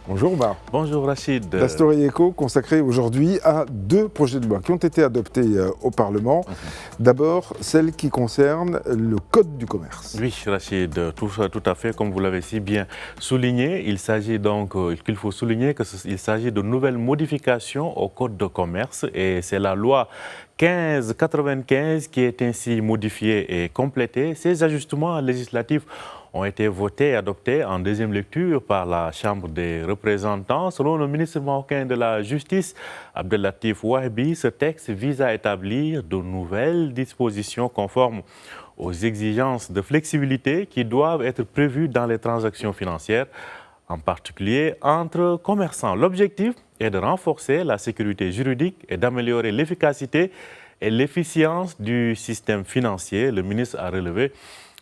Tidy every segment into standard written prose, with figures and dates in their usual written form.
Bonjour Omar. Bonjour Rachid. La Story Echo consacrée aujourd'hui à deux projets de loi qui ont été adoptés au Parlement. D'abord, celle qui concerne le Code du commerce. Oui Rachid, tout à fait, comme vous l'avez si bien souligné, il s'agit donc qu'il faut souligner qu'il s'agit de nouvelles modifications au Code de commerce et c'est la loi 1595 qui est ainsi modifiée et complétée. Ces ajustements législatifs ont été votés et adoptés en deuxième lecture par la Chambre des représentants. Selon le ministre marocain de la Justice, Abdellatif Wahbi, ce texte vise à établir de nouvelles dispositions conformes aux exigences de flexibilité qui doivent être prévues dans les transactions financières, en particulier entre commerçants. L'objectif est de renforcer la sécurité juridique et d'améliorer l'efficacité et l'efficience du système financier. Le ministre a relevé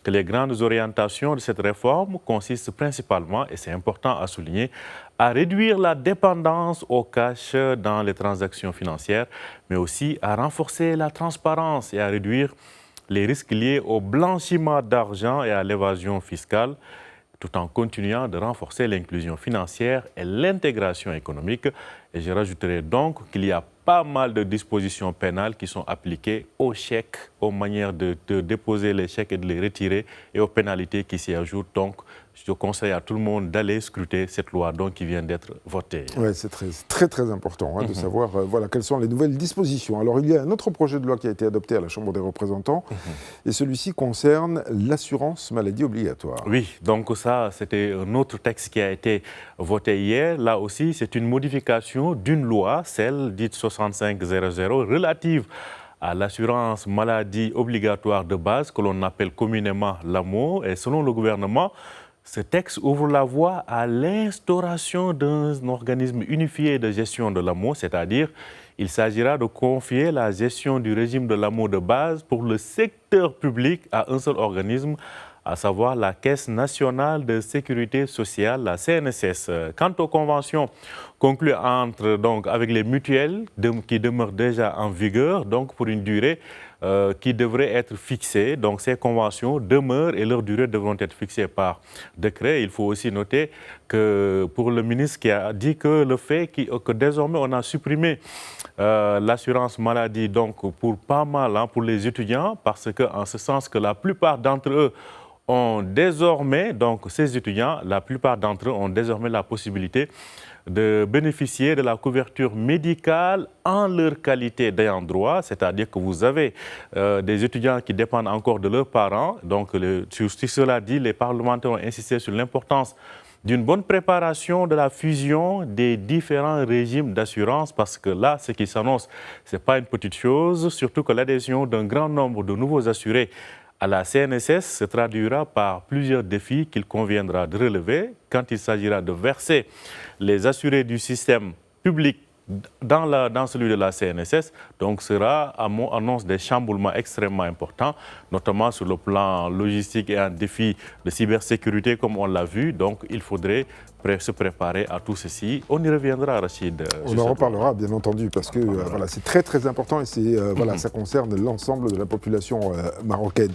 que les grandes orientations de cette réforme consistent principalement, et c'est important à souligner, à réduire la dépendance au cash dans les transactions financières, mais aussi à renforcer la transparence et à réduire les risques liés au blanchiment d'argent et à l'évasion fiscale, tout en continuant de renforcer l'inclusion financière et l'intégration économique. Et je rajouterai donc qu'il y a pas mal de dispositions pénales qui sont appliquées aux chèques, aux manières de déposer les chèques et de les retirer et aux pénalités qui s'y ajoutent. Donc, je conseille à tout le monde d'aller scruter cette loi donc, qui vient d'être votée. Oui, c'est très important de savoir voilà, quelles sont les nouvelles dispositions. Alors, il y a un autre projet de loi qui a été adopté à la Chambre des représentants et celui-ci concerne l'assurance maladie obligatoire. Oui, donc ça, c'était un autre texte qui a été voté hier. Là aussi, c'est une modification d'une loi, celle dite 6500, relative à l'assurance maladie obligatoire de base, que l'on appelle communément l'AMO. Et selon le gouvernement, ce texte ouvre la voie à l'instauration d'un organisme unifié de gestion de l'AMO, c'est-à-dire il s'agira de confier la gestion du régime de l'AMO de base pour le secteur public à un seul organisme, à savoir la Caisse nationale de sécurité sociale, la CNSS. Quant aux conventions conclues avec les mutuelles qui demeurent déjà en vigueur, donc pour une durée qui devrait être fixée. Donc ces conventions demeurent et leurs durées devront être fixées par décret. Il faut aussi noter que pour le ministre qui a dit que le fait que désormais on a supprimé l'assurance maladie donc pour pas mal pour les étudiants, parce qu'en ce sens que la plupart d'entre eux ont désormais, donc ces étudiants, la plupart d'entre eux ont désormais la possibilité de bénéficier de la couverture médicale en leur qualité d'ayant droit, c'est-à-dire que vous avez des étudiants qui dépendent encore de leurs parents. Donc, cela dit, les parlementaires ont insisté sur l'importance d'une bonne préparation de la fusion des différents régimes d'assurance, parce que là, ce qui s'annonce, ce n'est pas une petite chose, surtout que l'adhésion d'un grand nombre de nouveaux assurés à la CNSS se traduira par plusieurs défis qu'il conviendra de relever quand il s'agira de verser les assurés du système public dans celui de la CNSS. Donc, sera, annonce des chamboulements extrêmement importants, notamment sur le plan logistique et un défi de cybersécurité, comme on l'a vu. Donc, il faudrait se préparer à tout ceci. On y reviendra, Rachid. On en reparlera, bien entendu, parce que voilà, c'est très important et voilà, ça concerne l'ensemble de la population marocaine.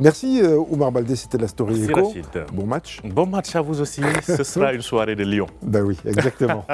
Merci Oumar Baldé, c'était la Story Echo. Rachid. Bon match. Bon match à vous aussi. Ce sera une soirée de Lyon. Ben oui, exactement.